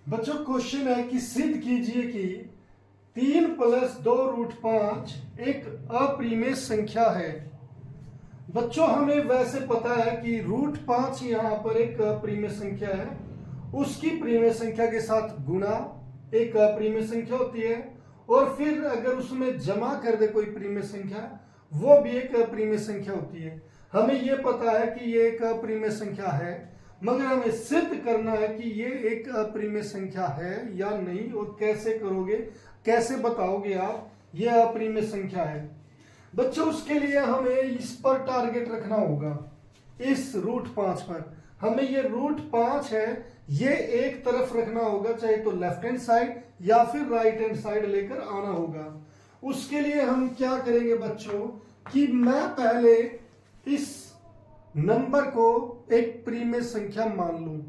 बच्चों क्वेश्चन है कि सिद्ध कीजिए कि 3 + 2√5 एक अपरिमेय संख्या है। बच्चों हमें वैसे पता है कि √5 यहाँ पर एक अपरिमेय संख्या है, उसकी परिमेय संख्या के साथ गुणा एक अपरिमेय संख्या होती है, और फिर अगर उसमें जमा कर दे कोई परिमेय संख्या वो भी एक अपरिमेय संख्या होती है। हमें ये पता है कि ये एक अपरिमेय संख्या है, मगर हमें सिद्ध करना है कि ये एक अपरिमेय संख्या है या नहीं, और कैसे करोगे, कैसे बताओगे आप ये अपरिमेय संख्या है। बच्चों उसके लिए हमें इस पर टारगेट रखना होगा, इस √5 पर। हमें ये √5 है ये एक तरफ रखना होगा, चाहे तो लेफ्ट हैंड साइड या फिर राइट हैंड साइड लेकर आना होगा। उसके लिए हम क्या करेंगे बच्चों कि मैं पहले इस नंबर को एक परिमेय संख्या मान लूं।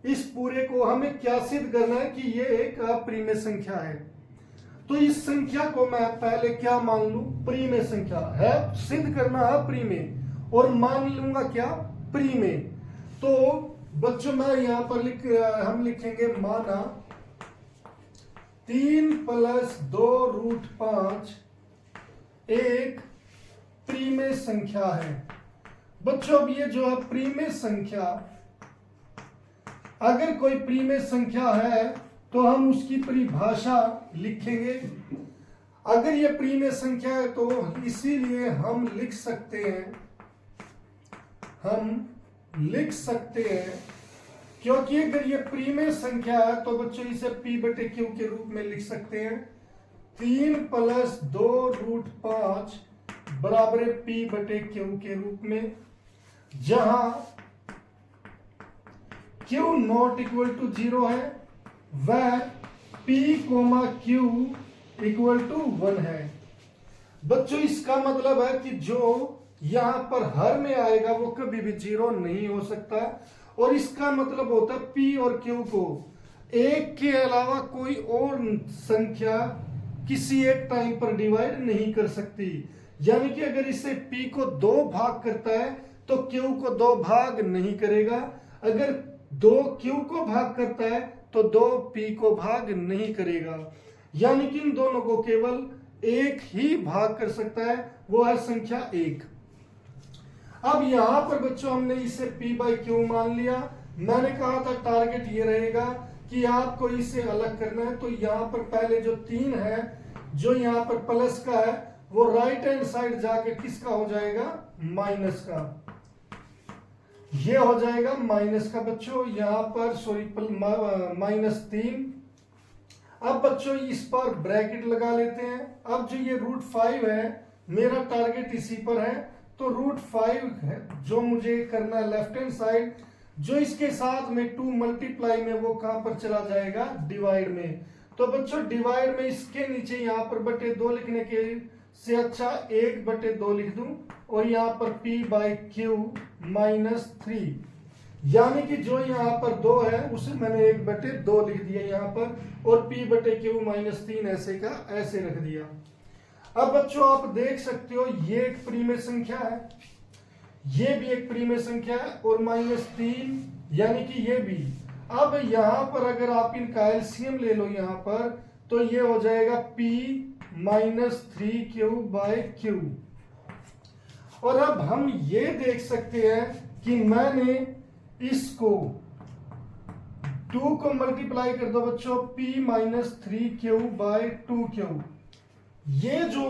इस पूरे को हमें क्या सिद्ध करना है कि ये एक अपरिमेय संख्या है। तो इस संख्या को मैं पहले क्या मान लूं, परिमेय संख्या है, सिद्ध करना अपरिमेय, और मान लूंगा क्या, परिमेय। तो बच्चों मैं यहां पर हम लिखेंगे माना 3 + 2√5 एक परिमेय संख्या है। बच्चों अब ये जो है परिमेय संख्या, अगर कोई परिमेय संख्या है तो हम उसकी परिभाषा लिखेंगे। अगर ये परिमेय संख्या है तो इसीलिए हम लिख सकते हैं, क्योंकि अगर ये परिमेय संख्या है तो बच्चों इसे P/Q के रूप में लिख सकते हैं। 3 + 2√5 बराबर है P/Q के रूप में, जहां Q ≠ 0 है वह P, Q = 1 है। बच्चों इसका मतलब है कि जो यहां पर हर में आएगा वो कभी भी 0 नहीं हो सकता, और इसका मतलब होता है P और Q को एक के अलावा कोई और संख्या किसी एक टाइम पर डिवाइड नहीं कर सकती। यानी कि अगर इसे P को 2 भाग करता है तो Q को 2 भाग नहीं करेगा, अगर 2 Q को भाग करता है तो 2 P को भाग नहीं करेगा। यानी कि इन दोनों को केवल एक ही भाग कर सकता है, वो है संख्या 1। अब यहां पर बच्चों हमने इसे P/Q मान लिया। मैंने कहा था टारगेट ये रहेगा कि आपको इसे अलग करना है। तो यहां पर पहले जो 3 है, जो यहां पर प्लस का है, वो राइट हैंड साइड जाके किसका हो जाएगा, माइनस का। ये हो जाएगा माइनस का बच्चों, यहां पर -3। अब बच्चों इस पर ब्रैकेट लगा लेते हैं। अब जो ये √5 है, मेरा टारगेट इसी पर है, तो √5 है जो मुझे करना है लेफ्ट हैंड साइड, जो इसके साथ में 2 मल्टीप्लाई में वो कहां पर चला जाएगा, डिवाइड में। तो बच्चों डिवाइड में इसके नीचे यहां पर /2 लिखने के से अच्छा 1/2 लिख दूं, और यहां पर P/Q -3, यानी कि जो यहां पर 2 है उसे मैंने 1/2 लिख दिया यहां पर, और P/Q -3 ऐसे का ऐसे रख दिया। अब बच्चों आप देख सकते हो ये एक परिमेय संख्या है, ये भी एक परिमेय संख्या है, और -3 यानी कि ये भी। अब यहां पर अगर आप इनका एलसीएम ले लो यहां पर, तो ये हो जाएगा P -3Q/Q। और अब हम ये देख सकते हैं कि मैंने इसको 2 को मल्टीप्लाई कर दो बच्चों, P -3Q/2Q। ये जो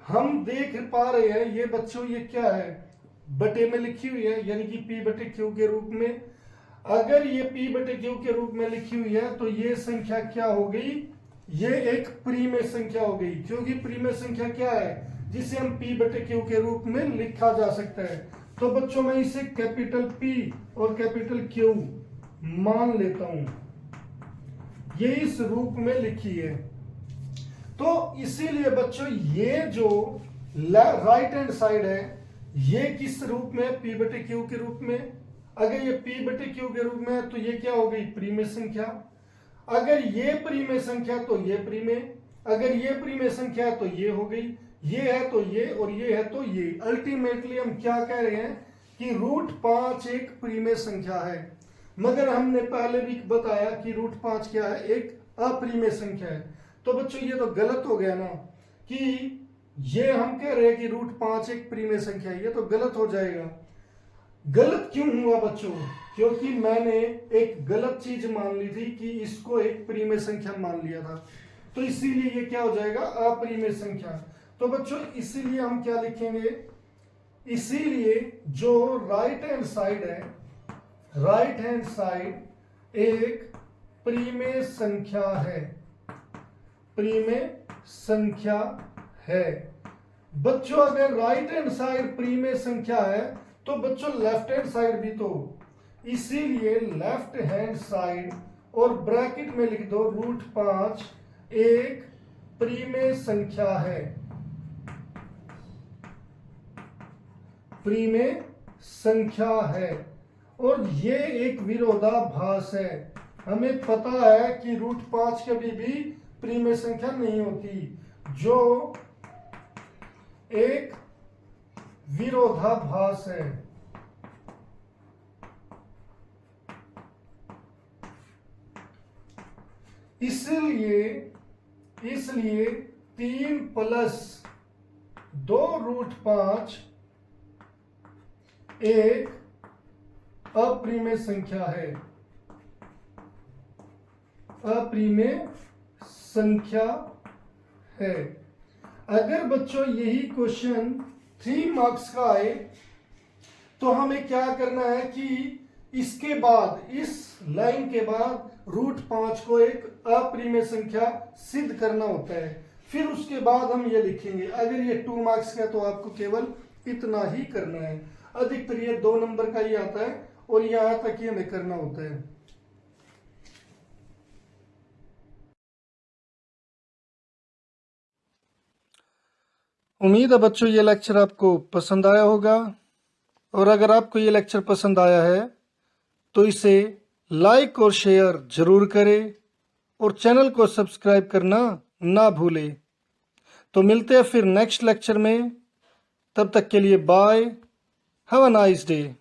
हम देख पा रहे हैं ये बच्चों ये क्या है, बटे में लिखी हुई है, यानी कि P/Q के रूप में। अगर ये P/Q के रूप में लिखी हुई है तो ये संख्या क्या हो गई, ये एक परिमेय संख्या हो गई, क्योंकि परिमेय संख्या क्या है, जिसे हम P/Q के रूप में लिखा जा सकता है। तो बच्चों मैं इसे कैपिटल P और कैपिटल Q मान लेता हूं, ये इस रूप में लिखी है। तो इसीलिए बच्चों ये जो राइट हैंड साइड है ये किस रूप में, P/Q के रूप में। अगर ये P/Q के रूप में है तो ये क्या हो गई, परिमेय संख्या। अगर ये परिमेय संख्या तो ये परिमेय, अगर ये परिमेय संख्या है तो ये हो गई, ये है तो ये, और ये है तो ये। अल्टीमेटली हम क्या कह रहे हैं कि √5 एक परिमेय संख्या है। मगर हमने पहले भी बताया कि रूट 5 क्या है, एक अपरिमेय संख्या है। तो बच्चों ये तो गलत हो गया ना कि ये हम कह रहे हैं कि रूट 5 एक परिमेय संख्या है, ये तो गलत हो जाएगा। गलत क्यों हुआ बच्चों? क्योंकि मैंने एक गलत चीज मान ली थी कि इसको एक परिमेय संख्या मान लिया था, तो इसीलिए ये क्या हो जाएगा, अपरिमेय संख्या। तो बच्चों इसीलिए हम क्या लिखेंगे, इसीलिए जो राइट हैंड साइड है, राइट हैंड साइड एक परिमेय संख्या है, परिमेय संख्या है। बच्चों अगर राइट हैंड साइड परिमेय संख्या है तो बच्चों लेफ्ट हैंड साइड भी तो, इसीलिए लेफ्ट हैंड साइड और ब्रैकेट में लिख दो रूट 5 एक परिमेय संख्या है, परिमेय संख्या है। और ये एक विरोधाभास है, हमें पता है कि रूट 5 कभी भी परिमेय संख्या नहीं होती, जो एक विरोधाभास है। इसलिए 3 प्लस 2 रूट 5 एक अपरिमेय संख्या है, अपरिमेय संख्या है। अगर बच्चों यही क्वेश्चन 3 मार्क्स का आए तो हमें क्या करना है कि इसके बाद, इस लाइन के बाद रूट 5 को एक अपरिमेय संख्या सिद्ध करना होता है, फिर उसके बाद हम ये लिखेंगे। अगर ये 2 मार्क्स का है तो आपको केवल इतना ही करना है, अधिकतर ये 2 नंबर का ही आता है और यहां तक ही हमें करना होता है। उम्मीद है बच्चों ये लेक्चर आपको पसंद आया होगा, और अगर आपको ये लेक्चर पसंद आया है तो इसे लाइक और शेयर जरूर करें और चैनल को सब्सक्राइब करना ना भूलें। तो मिलते हैं फिर नेक्स्ट लेक्चर में, तब तक के लिए bye, have a nice day.